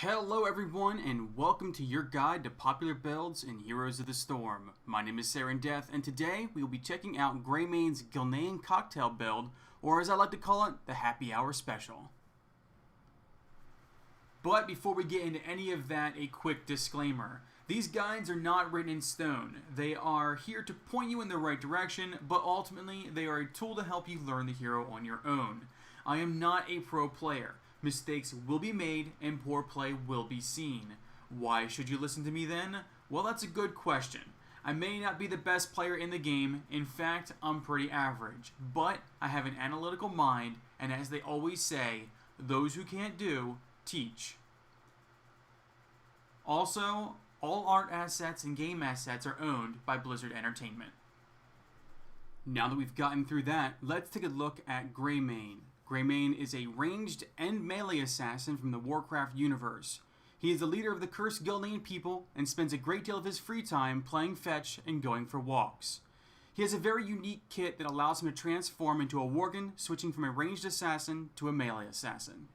Hello everyone and welcome to your guide to popular builds in Heroes of the Storm. My name is Saren Death and today we will be checking out Greymane's Gilnean Cocktail build, or as I like to call it, the Happy Hour Special. But before we get into any of that, a quick disclaimer. These guides are not written in stone. They are here to point you in the right direction, but ultimately they are a tool to help you learn the hero on your own. I am not a pro player. Mistakes will be made and poor play will be seen. Why should you listen to me then? Well, that's a good question. I may not be the best player in the game. In fact, I'm pretty average. But I have an analytical mind, and as they always say, those who can't do, teach. Also, all art assets and game assets are owned by Blizzard Entertainment. Now that we've gotten through that, let's take a look at Greymane. Greymane is a ranged and melee assassin from the Warcraft universe. He is the leader of the cursed Gilnean people and spends a great deal of his free time playing fetch and going for walks. He has a very unique kit that allows him to transform into a worgen, switching from a ranged assassin to a melee assassin.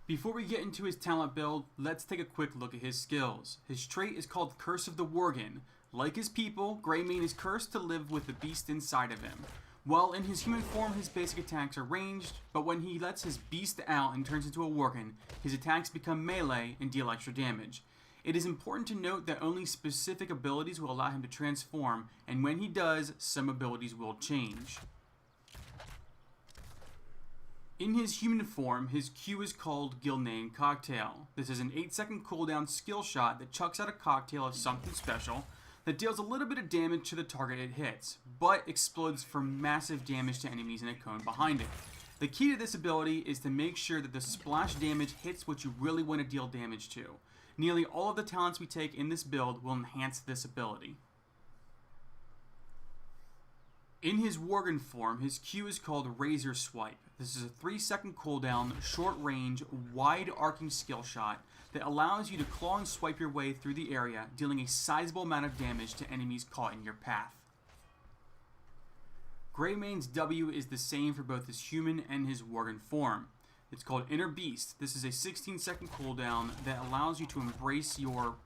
Before we get into his talent build, let's take a quick look at his skills. His trait is called Curse of the Worgen. Like his people, Greymane is cursed to live with the beast inside of him. While in his human form, his basic attacks are ranged, but when he lets his beast out and turns into a worgen, his attacks become melee and deal extra damage. It is important to note that only specific abilities will allow him to transform, and when he does, some abilities will change. In his human form, his Q is called Gilnean Cocktail. This is an 8-second cooldown skill shot that chucks out a cocktail of something special that deals a little bit of damage to the target it hits, but explodes for massive damage to enemies in a cone behind it. The key to this ability is to make sure that the splash damage hits what you really want to deal damage to. Nearly all of the talents we take in this build will enhance this ability. In his worgen form, his Q is called Razor Swipe. This is a 3-second cooldown, short range, wide arcing skill shot that allows you to claw and swipe your way through the area, dealing a sizable amount of damage to enemies caught in your path. Greymane's W is the same for both his human and his worgen form. It's called Inner Beast. This is a 16-second cooldown that allows you to embrace your,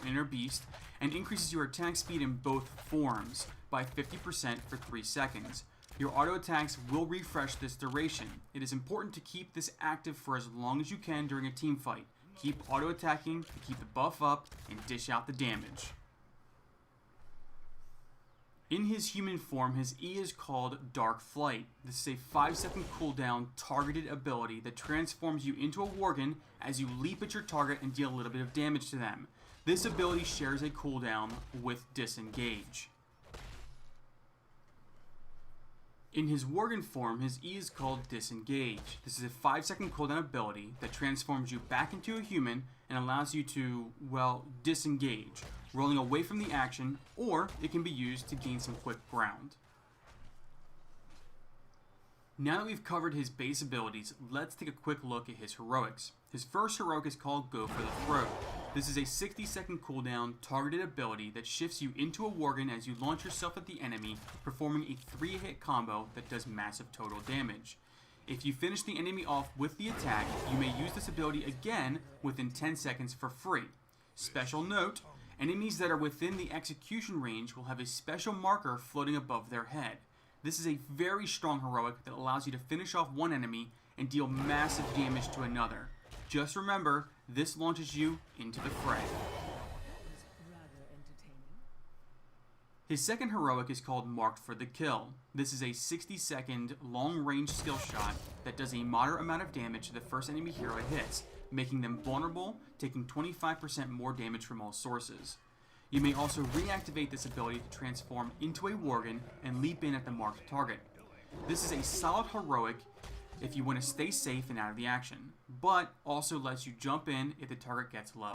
inner beast and increases your attack speed in both forms by 50% for 3 seconds. Your auto attacks will refresh this duration. It is important to keep this active for as long as you can during a team fight. Keep auto attacking to keep the buff up and dish out the damage. In his human form, his E is called DARKFLIGHT. This is a 5-second cooldown targeted ability that transforms you into a worgen as you leap at your target and deal a little bit of damage to them. This ability shares a cooldown with Disengage. In his worgen form, his E is called Disengage. This is a 5-second cooldown ability that transforms you back into a human and allows you to, disengage, rolling away from the action, or it can be used to gain some quick ground. Now that we've covered his base abilities, let's take a quick look at his heroics. His first heroic is called Go for the Throat. This is a 60-second cooldown targeted ability that shifts you into a worgen as you launch yourself at the enemy, performing a 3-hit combo that does massive total damage. If you finish the enemy off with the attack, you may use this ability again within 10 seconds for free. Special note, enemies that are within the execution range will have a special marker floating above their head. This is a very strong heroic that allows you to finish off one enemy and deal massive damage to another. Just remember, this launches you into the fray. His second heroic is called Marked for the Kill. This is a 60-second long-range skill shot that does a moderate amount of damage to the first enemy hero it hits, making them vulnerable, taking 25% more damage from all sources. You may also reactivate this ability to transform into a worgen and leap in at the marked target. This is a solid heroic if you want to stay safe and out of the action, but also lets you jump in if the target gets low.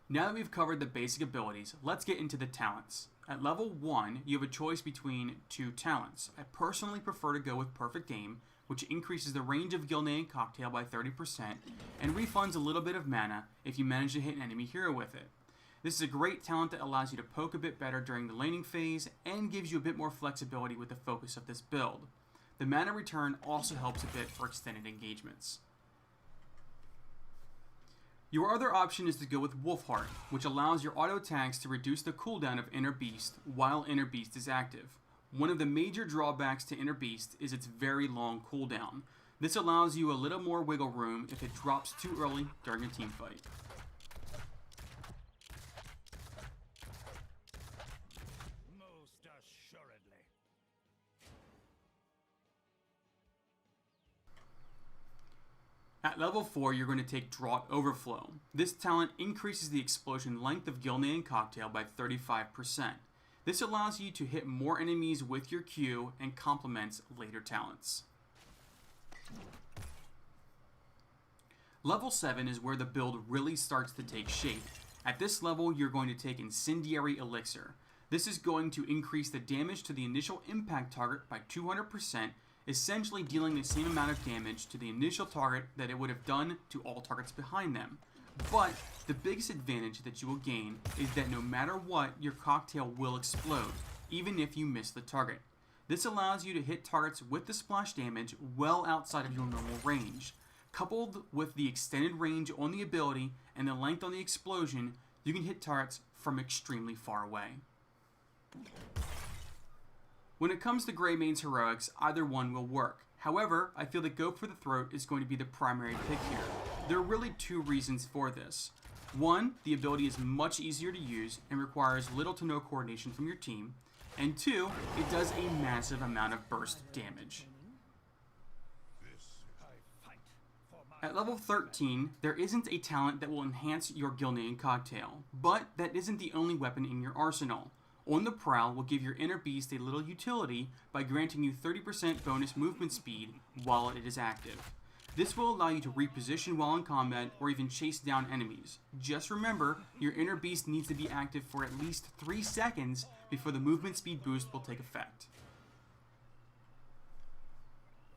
Now that we've covered the basic abilities, let's get into the talents. At level 1, you have a choice between 2 talents. I personally prefer to go with Perfect Aim, which increases the range of Gilnean Cocktail by 30% and refunds a little bit of mana if you manage to hit an enemy hero with it. This is a great talent that allows you to poke a bit better during the laning phase and gives you a bit more flexibility with the focus of this build. The mana return also helps a bit for extended engagements. Your other option is to go with Wolfheart, which allows your auto attacks to reduce the cooldown of Inner Beast while Inner Beast is active. One of the major drawbacks to Inner Beast is its very long cooldown. This allows you a little more wiggle room if it drops too early during a team fight. Most assuredly. At level 4, you're going to take Draught Overflow. This talent increases the explosion length of Gilnean Cocktail by 35%. This allows you to hit more enemies with your Q and complements later talents. Level 7 is where the build really starts to take shape. At this level, you're going to take Incendiary Elixir. This is going to increase the damage to the initial impact target by 200%, essentially dealing the same amount of damage to the initial target that it would have done to all targets behind them. But the biggest advantage that you will gain is that no matter what, your cocktail will explode, even if you miss the target. This allows you to hit targets with the splash damage well outside of your normal range. Coupled with the extended range on the ability and the length on the explosion, you can hit targets from extremely far away. When it comes to Greymane's heroics, either one will work. However, I feel that Go for the Throat is going to be the primary pick here. There are really two reasons for this. One, the ability is much easier to use and requires little to no coordination from your team. And two, it does a massive amount of burst damage. At level 13, there isn't a talent that will enhance your Gilnean Cocktail, but that isn't the only weapon in your arsenal. On the Prowl will give your Inner Beast a little utility by granting you 30% bonus movement speed while it is active. This will allow you to reposition while in combat or even chase down enemies. Just remember, your Inner Beast needs to be active for at least 3 seconds before the movement speed boost will take effect.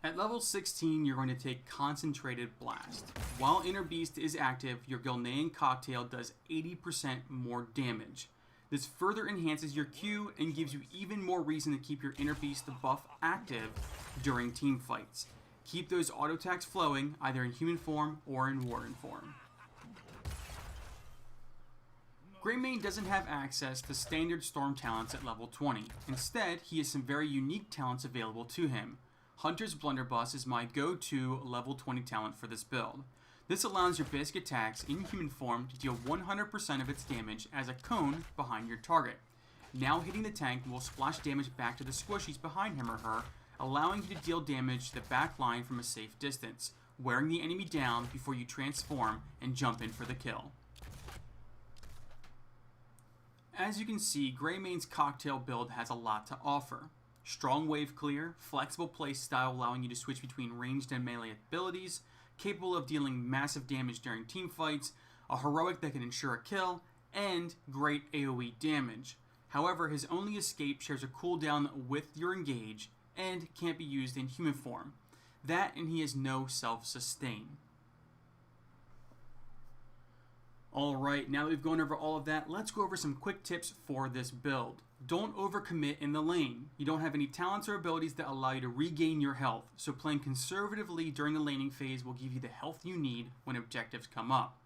At level 16, you're going to take Concentrated Blast. While Inner Beast is active, your Gilnean Cocktail does 80% more damage. This further enhances your Q and gives you even more reason to keep your Inner Beast buff active during team fights. Keep those auto attacks flowing, either in human form or in warden form. Greymane doesn't have access to standard storm talents at level 20. Instead, he has some very unique talents available to him. Hunter's Blunderbuss is my go-to level 20 talent for this build. This allows your basic attacks in human form to deal 100% of its damage as a cone behind your target. Now hitting the tank will splash damage back to the squishies behind him or her, allowing you to deal damage to the back line from a safe distance, wearing the enemy down before you transform and jump in for the kill. As you can see, Greymane's cocktail build has a lot to offer. Strong wave clear, flexible playstyle allowing you to switch between ranged and melee abilities, capable of dealing massive damage during team fights, a heroic that can ensure a kill, and great AoE damage. However, his only escape shares a cooldown with your engage and can't be used in human form. That and he has no self-sustain. Alright, now that we've gone over all of that, let's go over some quick tips for this build. Don't overcommit in the lane. You don't have any talents or abilities that allow you to regain your health, so playing conservatively during the laning phase will give you the health you need when objectives come up.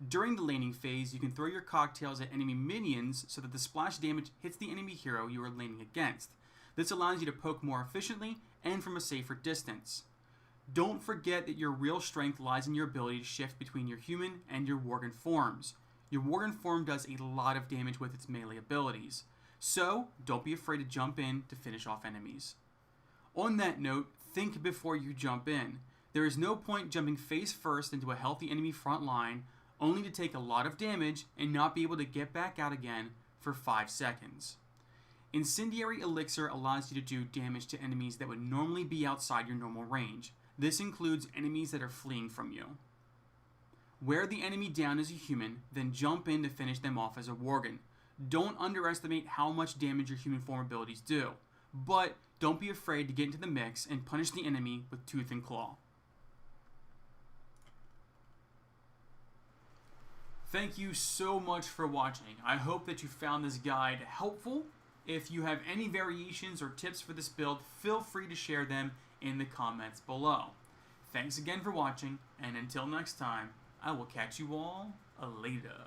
During the laning phase, you can throw your cocktails at enemy minions so that the splash damage hits the enemy hero you are laning against. This allows you to poke more efficiently and from a safer distance. Don't forget that your real strength lies in your ability to shift between your human and your worgen forms. Your worgen form does a lot of damage with its melee abilities. So, don't be afraid to jump in to finish off enemies. On that note, think before you jump in. There is no point jumping face first into a healthy enemy front line, only to take a lot of damage and not be able to get back out again for 5 seconds. Incendiary Elixir allows you to do damage to enemies that would normally be outside your normal range. This includes enemies that are fleeing from you. Wear the enemy down as a human, then jump in to finish them off as a worgen. Don't underestimate how much damage your human form abilities do, but don't be afraid to get into the mix and punish the enemy with tooth and claw. Thank you so much for watching. I hope that you found this guide helpful. If you have any variations or tips for this build, feel free to share them in the comments below. Thanks again for watching, and until next time, I will catch you all later.